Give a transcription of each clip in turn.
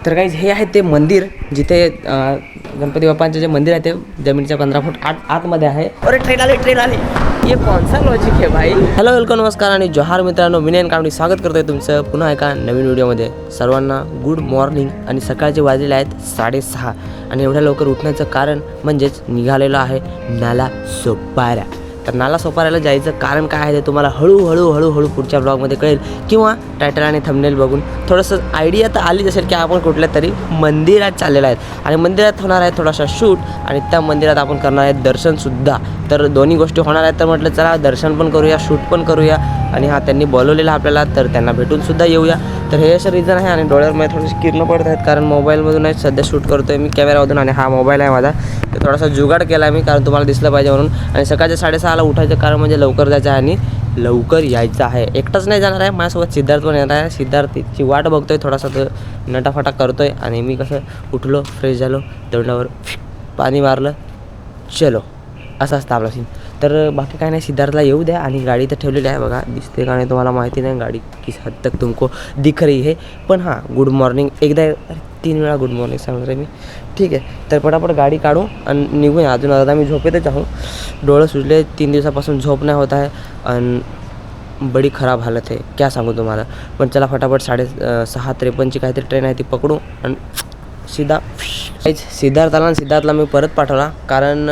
तर गाइज हे आहे ते मंदिर जिथे गणपती बाप्पांचे जे मंदिर आहे ते जमिनीच्या 15 फूट आतमध्ये आहे. अरे ट्रेन आली ये कौन सा लॉजिक है भाई. हॅलो वेलकम नमस्कार आणि जोहार मित्रांनो, विनयन कामडी स्वागत करतोय तुमचं पुन्हा एका नवीन व्हिडिओमध्ये. सर्वांना गुड मॉर्निंग. आणि सकाळचे वाजलेले आहेत 6:30 आणि एवढ्या लवकर उठण्याचं कारण म्हणजेच निघालेलं आहे नाला सोपारा. तर नाला सोपाऱ्याला जायचं कारण काय आहे ते तुम्हाला हळूहळू पुढच्या ब्लॉगमध्ये कळेल किंवा टायटल आणि थंबनेल बघून थोडंसं आयडिया तर आलीच असेल की आपण कुठल्या तरी मंदिरात चाललेलं आहेत आणि मंदिरात होणार आहे थोडासा शूट आणि त्या मंदिरात आपण करणार आहे दर्शनसुद्धा. तर दोन्ही गोष्टी होणार आहेत. तर म्हटलं चला दर्शन पण करूया, शूट पण करूया. आणि हा त्यांनी बोलवलेला आपल्याला, तर त्यांना भेटूनसुद्धा येऊया. तर हे असं रिझन आहे. आणि डोळ्यावर मला थोडीशी किरणं पडत आहेत कारण मोबाईलमधून आहे सध्या शूट करतो आहे मी कॅमेरामधून आणि हा मोबाईल आहे माझा. तर थोडासा जुगाड केला आहे मी कारण तुम्हाला दिसलं पाहिजे म्हणून. आणि सकाळच्या 6:30ला उठायचं कारण म्हणजे लवकर जायचं आहे आणि लवकर यायचं आहे. एकटाच नाही जाणार आहे, माझ्यासोबत सिद्धार्थ पण येणार आहे. सिद्धार्थची वाट बघतोय, थोडासा तो नटाफटा करतो आहे. आणि मी कसं उठलो, फ्रेश झालो, तोंडावर पाणी मारलं, चलो असं असतं आपला सीन. तर बाकी काय नाही, सिद्धार्थला येऊ द्या. आणि गाडी तर ठेवलेली आहे बघा, दिसते का नाही तुम्हाला माहिती नाही, गाडी किस हद तक तुमको दिख रही है. पण हां, गुड मॉर्निंग एकदा 3 वेळा गुड मॉर्निंग सांगणार आहे मी. ठीक आहे, तर पटापट गाडी काढू आणि निघूया. अजून अर्धा मी झोपेतच आहो, डोळं सुजले, 3 दिवसापासून झोप नाही होत आहे आणि बडी खराब हालत आहे, क्या सांगू तुम्हाला. पण चला फटाफट 6:53ची काहीतरी ट्रेन आहे ती पकडू आणि सीधा सिद्धार्थाला. आणि सिद्धार्थला मी परत पाठवला कारण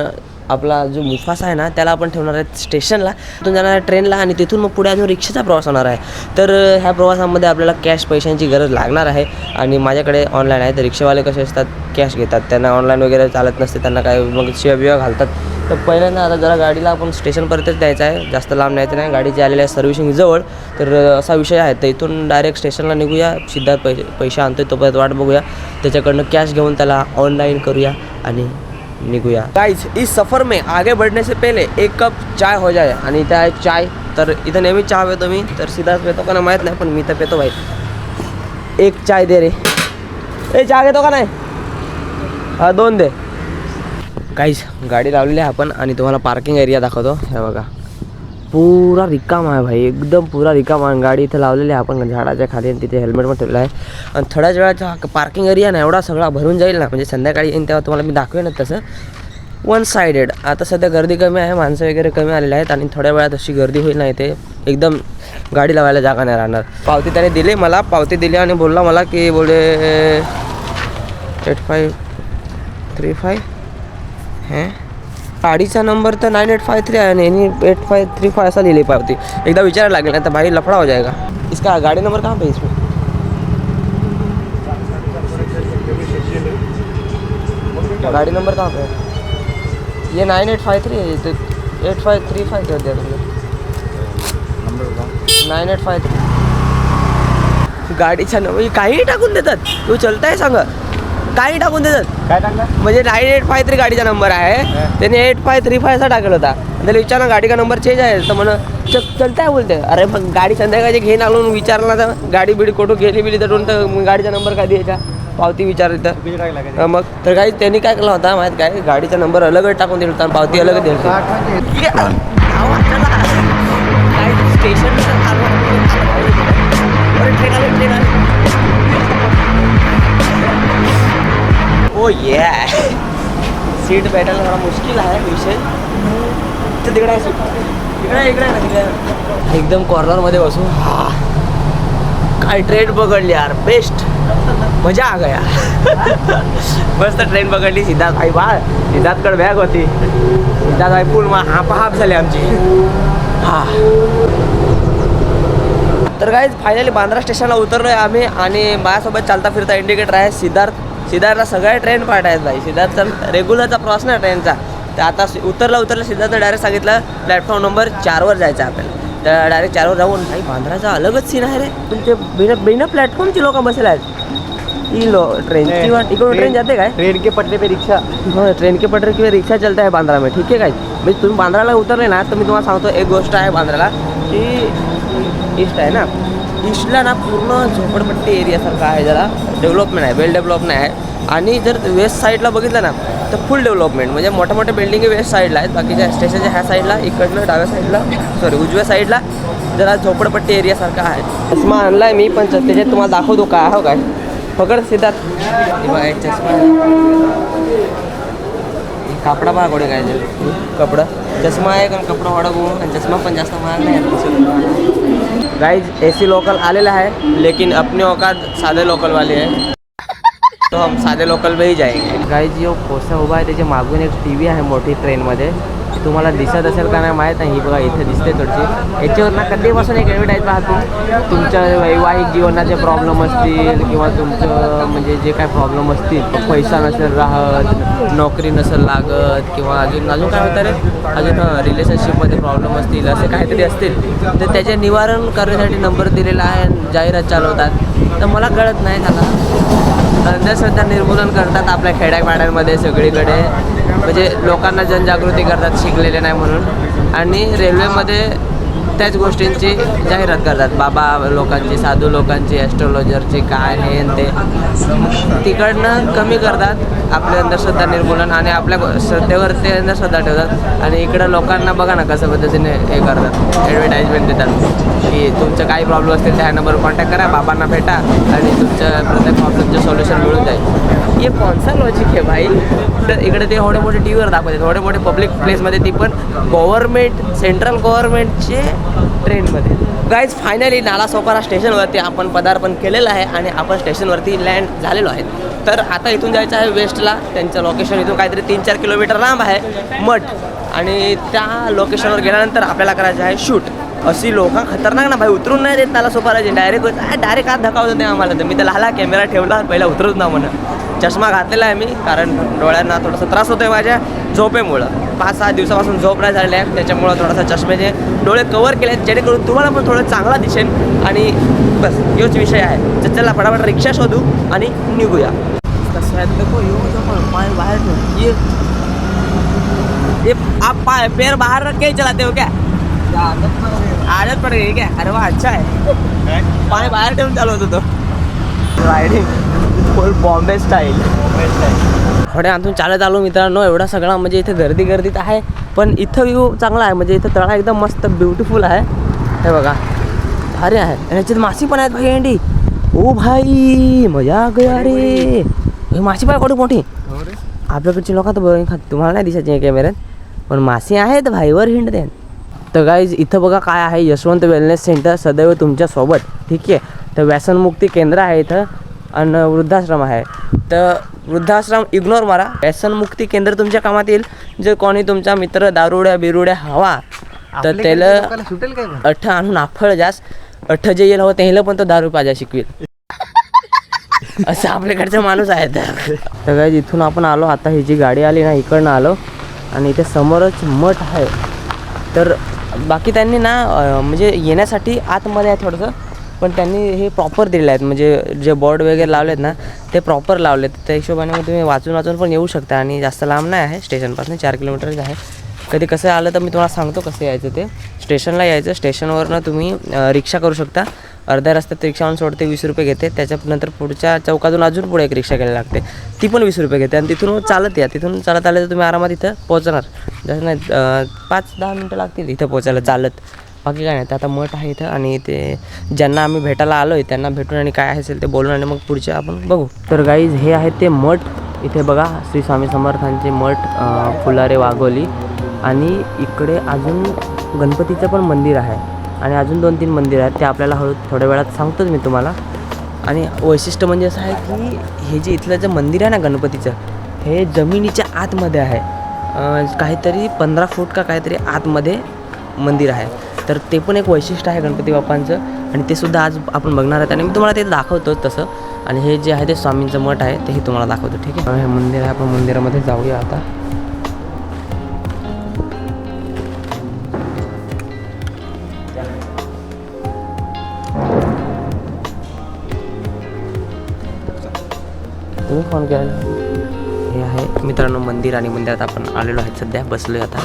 आपला जो मुफासा आहे ना त्याला आपण ठेवणार आहे स्टेशनला, तिथून जाणार आहे ट्रेनला आणि तिथून मग पुढे अजून रिक्षाचा प्रवास होणार आहे. तर ह्या प्रवासामध्ये आपल्याला कॅश पैशांची गरज लागणार आहे आणि माझ्याकडे ऑनलाईन आहे. तर रिक्षावाले कसे असतात, कॅश घेतात, त्यांना ऑनलाईन वगैरे चालत नसते, त्यांना काय मग शिव्या घालतात. तर पहिल्यांदा आता जरा गाडीला आपण स्टेशनपर्यंतच द्यायचं आहे, जास्त लांब न्यायचं नाही. गाडीची आलेली आहे सर्व्हिसिंग जवळ, तर असा विषय आहे. तर इथून डायरेक्ट स्टेशनला निघूया. सिद्धार्थ पैसे आणतोय तोपर्यंत वाट बघूया, त्याच्याकडनं कॅश घेऊन त्याला ऑनलाईन करूया आणि निघूया. गाइस इस सफ़र में आगे बढ़ने से पहले 1 कप चाय हो जाए. आणि त्या एक चाय, तर इथं नेहमी चहा पितो मी, तर सिद्धार्थ पितो का नाही माहीत नाही पण मी तर पितो भाई. एक चाय दे रे, ए चहा घेतो का नाही, हा 2 दे. गाइस गाडी लावलेली आहे आपण आणि तुम्हाला पार्किंग एरिया दाखवतो. हे बघा पुरा रिकामा आहे भाई, एकदम पुरा रिकामा. गाडी इथं लावलेली आहे आपण झाडाच्या खाली आणि तिथे हेल्मेट पण ठेवलं आहे. आणि थोड्याच वेळाचा पार्किंग एरिया ना एवढा सगळा भरून जाईल ना, म्हणजे संध्याकाळी येईन तेव्हा तुम्हाला मी दाखवेन ना तसं. 1 साइडेड. आता सध्या गर्दी कमी आहे, माणसं वगैरे कमी आलेले आहेत आणि थोड्या वेळात अशी गर्दी होईल ना इथे, एकदम गाडी लावायला जागा नाही राहणार. पावती त्याने दिली मला, पावती दिली आणि बोलला मला की बोले 8535 हे गाडीचा नंबर तर 9853 आहे आणि 8535 ऐसा लिहिले पावती. एकदा विचारायला लागेल नाही तर भाई लफड़ा हो जाएगा. इसका गाड़ी नंबर कहाँ पे है इसमें? गाड़ी नंबर कहाँ पे है? ये 9853 है, तो 8535 कर दिया तुमने. 9853 गाडीचा नंबर काही टाकून देतात. तू चलताय सांग, काही टाकून देतात. काय टाकलं म्हणजे 9853 गाडीचा नंबर आहे, त्याने 8535 असा टाकला होता. त्याला विचारला गाडी का नंबर चेंज आहे, तर म्हणा चलताय बोलते. अरे मग गाडी संध्याकाळची घेऊन आलो, विचारला तर गाडी बिडी कोठो गेली बिली तर गाडीचा नंबर काय द्यायचा, पावती विचारली मग. तर काही त्यांनी काय केलं होता माहीत काय, गाडीचा नंबर अलगच टाकून दिला होता, पावती अलग दिली होती. ओ ये सीट भेटायला थोडा मुश्किल आहे विषय. तर तिकडे आहे सीट, इकडे ना तिकडे एकदम कॉर्नरमध्ये बसू. हा काय ट्रेन पकडली यार, बेस्ट, मजा आ गया. मस्त ट्रेन पकडली. सिद्धार्थ भाई बाळ, सिद्धार्थकडे बॅग होती, सिद्धार्थ भाई फुल हाफ झाली आमची. हा तर काय फायनली बांद्रा स्टेशनला उतरलो आहे आम्ही आणि माझ्यासोबत चालता फिरता इंडिकेटर आहे सिद्धार्थला सगळ्या ट्रेन पार्ट आहेत भाई. सिद्धार्थचा रेग्युलरचा प्रवास ना ट्रेनचा. तर आता उतरला सिद्धार्थला डायरेक्ट सांगितलं प्लॅटफॉर्म नंबर 4वर जायचं आहे आपल्याला. तर डायरेक्ट 4वर जाऊन भाई बांद्राचा अलगच सीन आहे रे. तुमचे बिना प्लॅटफॉर्मची लोक बसले आहेत. ही ट्रेनची वाट इकडून ट्रेन जाते काय, ट्रेन के पटरी पे रिक्शा. हो ट्रेन के पटरी किंवा रिक्षा चलता आहे बांद्रा में. ठीक आहे काय, म्हणजे तुम्ही बांद्राला उतरले ना तर मी तुम्हाला सांगतो एक गोष्ट आहे बांद्राला की ईस्ट आहे ना, ईस्टला ना पूर्ण झोपडपट्टी एरियासारखा आहे, जरा डेव्हलपमेंट आहे, वेल डेव्हलप नाही आहे. आणि जर वेस्ट साईडला बघितलं ना तर फुल डेव्हलपमेंट, म्हणजे मोठ्या मोठ्या बिल्डिंग वेस्ट साईडला आहेत, बाकीच्या स्टेशनच्या ह्या साईडला इकडनं डाव्या साईडला उजव्या साईडला जरा झोपडपट्टी एरियासारखा आहे. चष्मा आणला आहे मी, पण त्याच्यात तुम्हाला दाखवतो काय हो काय. पकड सिद्धार्थ. हे बघा एक चष्मा कापडा पहा कोणी काय कपडा चष्मा आहे कारण कपडा वाढवू आणि चष्मा पण जास्त महाग नाही. गाइज एसी लोकल आलेला है लेकिन अपने औकात सादे लोकल वाले है तो हम सादे लोकल में ही जाएंगे. गाइज जो कोसा उभा आहे त्याच्या मागून एक टी व्ही आहे मोठी ट्रेनमध्ये. तुम्हाला दिसत असेल का नाही माहीत नाही. ही बघा इथे दिसते थोडीशी. याच्यावर ना कधीपासून एक ॲडव्हर्टाईज पाहतो तुमच्या वैवाहिक जीवनाचे प्रॉब्लेम असतील किंवा तुमचं म्हणजे जे काय प्रॉब्लेम असतील पैसा नसेल राहत नोकरी नसेल लागत किंवा अजून काय होतं रे अजून रिलेशनशिपमध्ये प्रॉब्लेम असतील असे काहीतरी असतील तर त्याचे निवारण करण्यासाठी नंबर दिलेला आहे जाहिरात चालवतात. तर मला कळत नाही त्याला अंधश्रद्धा निर्मूलन करतात आपल्या खेड्यापाड्यांमध्ये सगळीकडे म्हणजे लोकांना जनजागृती करतात शिकलेले नाही म्हणून आणि रेल्वेमध्ये त्याच गोष्टींची जाहिरात करतात बाबा लोकांची साधू लोकांची ॲस्ट्रॉलॉजरची काय हे ते तिकडनं कमी करतात आपले अंधश्रद्धा निर्मूलन आणि आपल्या श्रद्धेवर ते अंधश्रद्धा ठेवतात आणि इकडं लोकांना बघा ना कसं पद्धतीने हे करतात ॲडव्हर्टाईजमेंट देतात की तुमचं काही प्रॉब्लेम असतील त्या नंबरवर कॉन्टॅक्ट करा बाबांना भेटा आणि तुमच्या प्रत्येक प्रॉब्लेमचं सोल्युशन मिळून जाईल. ये कौन सा लॉजिक है भाई. तर इकडे ते एवढे मोठे टी व्हीवर दाखवतात एवढे मोठे पब्लिक प्लेसमध्ये ती पण गव्हर्नमेंट सेंट्रल गव्हर्नमेंटचे ट्रेनमध्ये. गाईज फायनली नालासोपारा स्टेशनवरती आपण पदार्पण केलेलं आहे आणि आपण स्टेशनवरती लँड झालेलो आहे. तर आता इथून जायचं आहे वेस्टला. त्यांचं लोकेशन इथून काहीतरी 3-4 किलोमीटर लांब आहे मठ आणि त्या लोकेशनवर गेल्यानंतर आपल्याला करायचं आहे शूट. अशी लोक खतरनाक ना भाई उतरून नाही देत नालासोपाराचे डायरेक्ट आत धकावत होते आम्हाला. तर मी त्याला हाला कॅमेरा ठेवला पहिला उतरत ना म्हणून. चष्मा घातलेला आहे मी कारण डोळ्यांना थोडासा त्रास होतो आहे माझ्या झोपेमुळं. 5-6 दिवसापासून झोप नाही झालेली आहे त्याच्यामुळं थोडासा चष्म्याचे डोळे कवर केले आहेत जेणेकरून तुम्हाला पण थोडं चांगला दिसेल आणि बस योच विषय आहे. तर चला फटाफट रिक्षा शोधू आणि निघूया. कसं आहे देखो येऊ पाय बाहेर ये आप पैर बाहर रख के चलाते हो क्या आदत पड़ गई क्या. अरे वाह अच्छा है पाय बाहेर ठेवून चालवत होतो रायडिंग फुल बॉम्बे स्टाईल. थोड्या आतून चालत आलो मित्रांनो. एवढा सगळा म्हणजे इथे गर्दीत आहे पण इथं व्ह्यू चांगला आहे म्हणजे इथं तळा एकदम मस्त ब्युटिफुल आहे. हे बघा भारी आहे आणि याच्यात माशी पण आहेत भाई अंडी. ओ भाई मजा आ गया रे. हे माशी पाय कोणी मोठी आपल्याकडची लोक तर बघ तुम्हाला नाही दिसायची कॅमेऱ्यात पण माशी आहेत भाईवर हिंड द्या. तर गाईज इथं बघा काय आहे यशवंत वेलनेस सेंटर सदैव तुमच्यासोबत ठीक आहे. तर व्यसनमुक्ती केंद्र आहे इथं आणि वृद्धाश्रम आहे. तर वृद्धाश्रम इग्नोर मारा. व्यसनमुक्ती केंद्र तुमच्या कामात येईल. जर कोणी तुमचा मित्र दारुड्या बिरुड्या हवा तर त्याला सुटेल काय अठ्ठ आणून आफळ जास्त अठ्ठ जे येईल हवं त्याला पण तो दारू पाजा शिकवेल असं आपल्याकडचा माणूस आहे. तर गाईज इथून आपण आलो आता ही जी गाडी आली ना इकडनं आलो आणि इथे समोरच मठ आहे. तर बाकी त्यांनी ना म्हणजे येण्यासाठी आतमध्ये आहे थोडंसं पण त्यांनी हे प्रॉपर दिलेलं आहेत म्हणजे जे बोर्ड वगैरे लावले आहेत ना ते प्रॉपर लावलेत. त्या हिशोबाने मग तुम्ही वाचून पण येऊ शकता आणि जास्त लांब नाही आहे स्टेशनपासून 4 किलोमीटरच आहे. कधी कसं आलं तर मी तुम्हाला सांगतो कसं यायचं ते. स्टेशनला यायचं स्टेशनवरनं तुम्ही रिक्षा करू शकता. अर्ध्या रस्त्यात रिक्षावरून सोडते 20 रुपये घेते. त्याच्यानंतर पुढच्या चौकातून अजून पुढे एक रिक्षा घ्यायला लागते ती पण 20 रुपये घेते आणि तिथून चालत या. तिथून चालत आले तर तुम्ही आरामात इथं पोहोचणार. जसं नाही 5-10 मिनटं लागतील इथं पोहोचायला चालत. बाकी काय नाही. तर आता मठ आहे इथं आणि ते ज्यांना आम्ही भेटायला आलो आहे त्यांना भेटून आणि काय असेल ते बोलून आणि मग पुढचे आपण बघू. तर गाईज हे आहे ते मठ. इथे बघा श्री स्वामी समर्थांचे मठ फुलारे वाघोली आणि इकडे अजून गणपतीचं पण मंदिर आहे आणि अजून 2-3 मंदिर आहेत ते आपल्याला थोड्या वेळात सांगतोच मी तुम्हाला. आणि वैशिष्ट्य म्हणजे असं आहे की हे जे इथलं जे मंदिर आहे ना गणपतीचं हे जमिनीच्या आतमध्ये आहे. काहीतरी 15 फूट का काहीतरी आतमध्ये मंदिर आहे. तर ते पण एक वैशिष्ट्य आहे गणपती बाप्पांचं आणि ते सुद्धा आज आपण बघणार आहेत आणि मी तुम्हाला ते दाखवतो तसं. आणि हे जे आहे ते स्वामींचं मठ आहे तेही तुम्हाला दाखवतो ठीक आहे. हे मंदिर आहे आपण मंदिरामध्ये जाऊया आता. तुम्ही फोन केला. हे आहे मित्रांनो मंदिर आणि मंदिरात आपण आलेलो आहे सध्या बसलो आहे आता.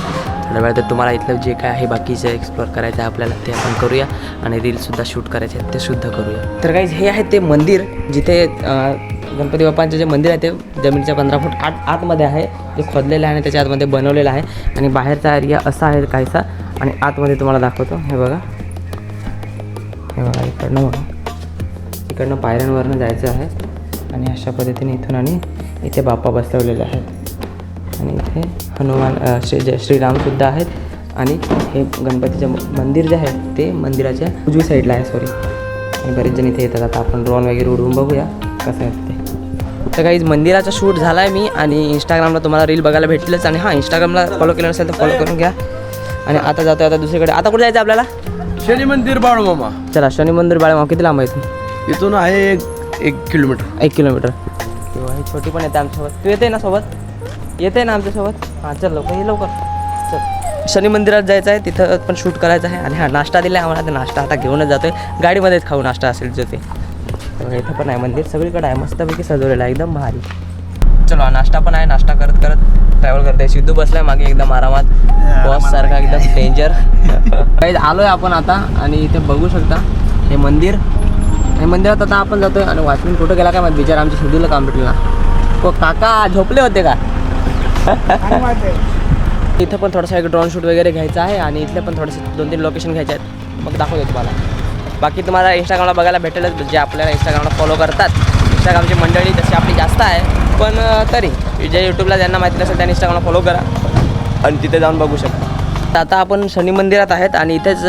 थोड्या वेळात तर तुम्हाला इथलं जे काय आहे बाकीचं एक्सप्लोअर करायचं आहे आपल्याला ते आपण करूया आणि रीलसुद्धा शूट करायचे आहेत ते सुद्धा करूया. तर गाईज हे आहे ते मंदिर जिथे गणपती बाप्पांचं जे मंदिर आहे ते जमिनीच्या 15 फूट आतमध्ये आहे. जे खोदलेलं आहे आणि त्याच्या आतमध्ये बनवलेलं आहे आणि बाहेरचा एरिया असा आहे काहीसा आणि आतमध्ये तुम्हाला दाखवतो. हे बघा इकडनं पायऱ्यांवरनं जायचं आहे आणि अशा पद्धतीने इथून आणि इथे बाप्पा बसवलेले आहेत आणि इथे हनुमान श्रीरामसुद्धा आहेत. आणि हे गणपतीचं मंदिर जे आहे ते मंदिराच्या उजवी साईडला आहे. सॉरी. आणि बरेच जण इथे येतात. आता आपण ड्रोन वगैरे उडवून बघूया कसं आहे ते. तर काहीच मंदिराचा शूट झाला आहे मी आणि इंस्टाग्रामला तुम्हाला रील बघायला भेटलेच. आणि हां, इंस्टाग्रामला फॉलो केलं नसेल तर फॉलो करून घ्या. आणि आता जातो आता दुसरीकडे. आता कुठे जायचं आपल्याला? शनी मंदिर बाळूमामा. चला, शनी मंदिर बाळूमामा. किती लांब आहे इथून आहे 1 किलोमीटर. 1 किलोमीटर. किंवा ही छोटी पण येते आमच्यासोबत. तू येते ना सोबत? येते ना आमच्यासोबत? हां, चल लवकर ये लवकर. चल, शनी मंदिरात जायचं आहे, तिथं पण शूट करायचं आहे. आणि हा नाश्ता दिला आहे आम्हाला. तर नाश्ता आता घेऊनच जातो आहे. गाडीमध्येच खाऊ नाश्ता असेल जो ते. तर इथं पण आहे मंदिर. सगळीकडे आहे. मस्तपैकी सजवलेलं आहे एकदम भारी. चलो, नाश्ता पण आहे. नाश्ता करत करत ट्रॅव्हल करते. सिद्धू बसलाय मागे एकदम आरामात. बॉस सारखा एकदम डेंजर. काही आलोय आपण आता आणि इथे बघू शकता हे मंदिर. हे मंदिरात आता आपण जातोय. आणि वॉचमॅन कुठं गेला काय माहिती, बिचारा आमच्या शेड्यूलला काम भेटलं ना. हो काका झोपले होते का? इथं पण थोडासा एक ड्रोन शूट वगैरे घ्यायचा आहे. आणि इथले पण थोडेसे 2-3 लोकेशन घ्यायचे आहेत. मग दाखवतो तुम्हाला. बाकी तुम्हाला इंस्टाग्रामला बघायला भेटेलच. जे आपल्याला इंस्टाग्रामला फॉलो करतात. इंस्टाग्रामची मंडळी तशी आपली जास्त आहे. पण तरी जे यूट्यूबला ज्यांना माहिती नसेल त्यांनी इंस्टाग्रामला फॉलो करा आणि तिथे जाऊन बघू शकता. आता आपण शनी मंदिरात आहेत आणि इथेच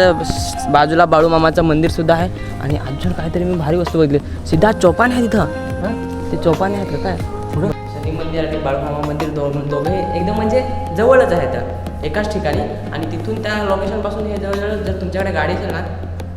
बाजूला बाळूमामाचं मंदिरसुद्धा आहे. आणि अजून काहीतरी मी भारी वस्तू बघितली. सिद्धा चौपाने आहे तिथं. ते चौपाने आहेत का काय पुढं? शनी मंदिर आणि बाळूमामा मंदिर दोघे एकदम म्हणजे जवळच आहेत एकाच ठिकाणी. आणि तिथून त्या लोकेशनपासून हे जवळजवळ जर तुमच्याकडे गाडी असेल ना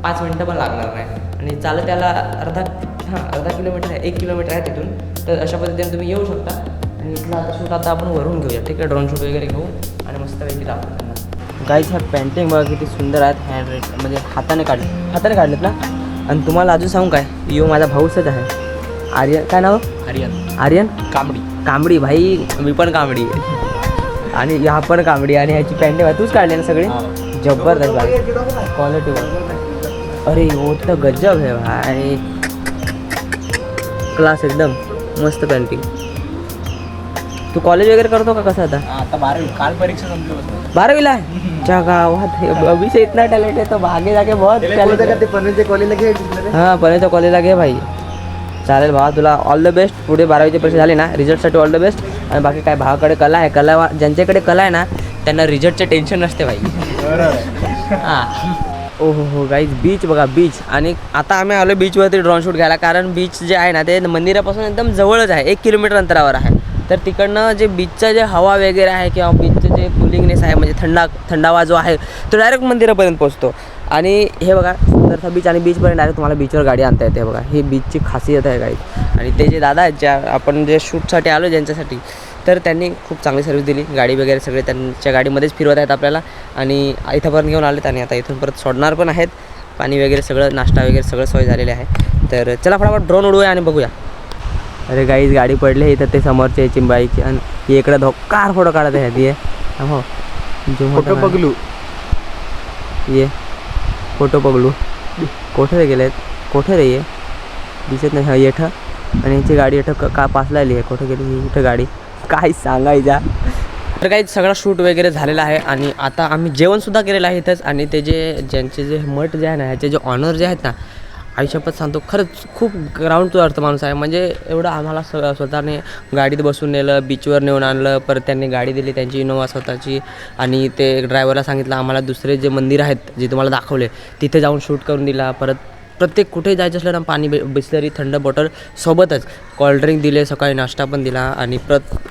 5 मिनटं पण लागणार नाही. आणि चालत त्याला अर्धा किलोमीटर आहे. 1 किलोमीटर आहे तिथून. तर अशा पद्धतीने तुम्ही येऊ शकता. आणि इथला शूट आता आपण वरून घेऊया. ठीक आहे, ड्रोन शूट वगैरे घेऊ आणि मस्तपैकी दाखवू त्यांना. गाईज ह्या पेंटिंग बघा किती सुंदर आहेत. हँड म्हणजे हाताने काढलेत ना. आणि तुम्हाला अजून सांगू काय, यो माझा भाऊच आहे. आर्यन, काय नाव? आर्यन कांबडी. भाई मी पण कांबडी आणि ह्या पण कांबडी. आणि ह्याची पेंटिंग तूच काढली ना सगळी? जबरदस्त क्वालिटी. अरे हो तर गजब आहे भाई. क्लास एकदम मस्त पेंटिंग. तू कॉलेज वगैरे करतो का कसं? आता 12वी. काल परीक्षा संपली. 12वीला आहे. च्या गावात अभी से इतना टैलेंट है तो आगे जाके बहुत टैलेंट है. पनवेलच्या कॉलेजला घे. हां, पनवेलच्या कॉलेजला घे भाई. चालेल भावा, तुला ऑल द बेस्ट. पुढे 12वीची परीक्षा झाली ना, रिझल्टसाठी ऑल द बेस्ट. आणि बाकी काय, भावाकडे कला आहे. ज्यांच्याकडे कला आहे ना त्यांना रिझल्टचे टेन्शन नसते भाई. हां. हो गाईज, बीच बघा, बीच. आणि आता आम्ही आलो बीचवरती ड्रोन शूट घ्यायला. कारण बीच जे आहे ना ते मंदिरापासून एकदम जवळच आहे. 1 किलोमीटर अंतरावर आहे. तर तिकडनं जे बीचचं जे हवा वगैरे आहे किंवा बीचचं जे कुलिंगनेस आहे म्हणजे थंडावा जो आहे तो डायरेक्ट मंदिरापर्यंत पोहोचतो. आणि हे बघा सुंदरसा बीच. आणि बीचपर्यंत डायरेक्ट तुम्हाला बीचवर गाडी आणता येते. बघा ही बीचची खासियत आहे गाईज. आणि ते जे दादा आहेत ज्या आपण जे शूटसाठी आलो ज्यांच्यासाठी, तर त्यांनी खूप चांगली सर्व्हिस दिली. गाडी वगैरे सगळे त्यांच्या गाडीमध्येच फिरवत आहेत आपल्याला. आणि इथंपर्यंत घेऊन आलेत आणि आता इथून परत सोडणार पण आहेत. पाणी वगैरे सगळं, नाश्ता वगैरे सगळं सोय झालेले आहे. तर चला फटाफट ड्रोन उडवूया आणि बघूया. अरे गाईज, गाडी पडली इथं. ते समोरचे चिंबाईची आणि इकडे धोक्कार फोटो काढत आहे. ती हो फोटो पगलू. ये फोटो पगलू. कोठे रे गेलेत? कोठे रे ये दिसत नाही. हा येठं. आणि यांची गाडी येठं का पासलायली आहे. कुठे गेली ही इथं गाडी? काय सांगायचा. तर काही सगळा शूट वगैरे झालेला आहे. आणि आता आम्ही जेवणसुद्धा केलेलं आहे इथंच. आणि ते ज्यांचे जे मठ जे आहे ना, ह्याचे जे ऑनर जे आहेत ना, आयुष्यात सांगतो खरंच खूप ग्राउंड टू अर्थ माणूस आहे. म्हणजे एवढं आम्हाला स्वतःने गाडीत बसून नेलं, बीचवर नेऊन आणलं. परत त्यांनी गाडी दिली त्यांची इनोवा स्वतःची. आणि ते ड्रायव्हरला सांगितलं आम्हाला दुसरे जे मंदिर आहेत जे तुम्हाला दाखवले तिथे जाऊन शूट करून दिला. परत प्रत्येक कुठे जायचं असलं ना पाणी बिस्लरी थंड बॉटल सोबतच, कोल्ड्रिंक दिले, सकाळी नाश्ता पण दिला. आणि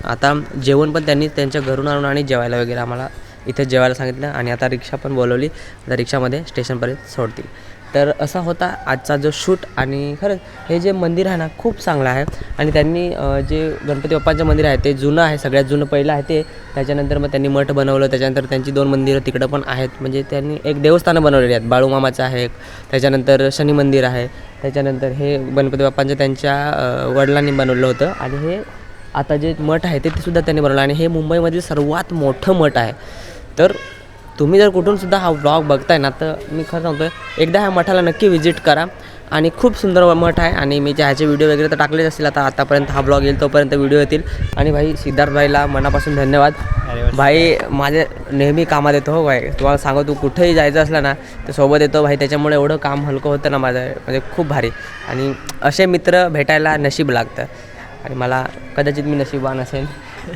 आता जेवण पण त्यांनी त्यांच्या घरून आणून आणि जेवायला वगैरे आम्हाला इथे जेवायला सांगितलं. आणि आता रिक्षा पण बोलवली. आता रिक्षामध्ये स्टेशनपर्यंत सोडतील. तर असा होता आजचा जो शूट. आणि खरंच हे जे मंदिर आहे ना खूप चांगलं आहे. आणि त्यांनी जे गणपती बाप्पांचं मंदिर आहे ते जुनं आहे, सगळ्यात जुनं पहिलं आहे ते. त्याच्यानंतर मग त्यांनी मठ बनवलं. त्याच्यानंतर त्यांची 2 मंदिरं तिकडं पण आहेत. म्हणजे त्यांनी एक देवस्थानं बनवलेली आहेत. बाळूमामाचं आहे एक, त्याच्यानंतर शनी मंदिर आहे, त्याच्यानंतर हे गणपती बाप्पांचं त्यांच्या वडिलांनी बनवलं होतं. आणि हे आता जे मठ आहे ते सुद्धा त्यांनी बनवलं. आणि हे मुंबईमधील सर्वात मोठं मठ आहे. तर तुम्ही जर कुठूनसुद्धा हा व्लॉग बघताय ना, तर मी खरं सांगतो आहे एकदा ह्या मठाला नक्की व्हिजिट करा. आणि खूप सुंदर मठ आहे. आणि मी ह्याचे व्हिडिओ वगैरे तर टाकलेच असतील आतापर्यंत हा ब्लॉग येईल तोपर्यंत व्हिडिओ येतील. आणि भाई सिद्धार्थ भाईला मनापासून धन्यवाद. भाई माझे नेहमी कामात येतो हो भाई. तुम्हाला सांगू तू कुठेही जायचं असलं ना तर सोबत येतो भाई. त्याच्यामुळे एवढं काम हलकं होतं ना माझं, म्हणजे खूप भारी. आणि असे मित्र भेटायला नशीब लागतं आणि मला कदाचित मी नशीबवान असेल.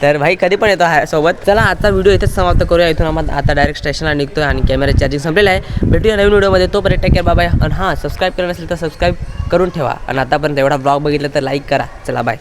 तर भाई कधी पण येतो सोबत. चला आजचा व्हिडिओ इथेच समाप्त करूया. इथून आम्हाला आता डायरेक्ट स्टेशनला निघतोय आणि कॅमेरा चार्जिंग संपलेला आहे. भेटूया नवीन व्हिडिओमध्ये. तोपर्यंत टेक केअर, बाय. आणि हां, सबस्क्राईब केलं नसेल तर सबस्क्राईब करून ठेवा. आणि आतापर्यंत एवढा ब्लॉग बघितला तर लाईक करा. चला बाय.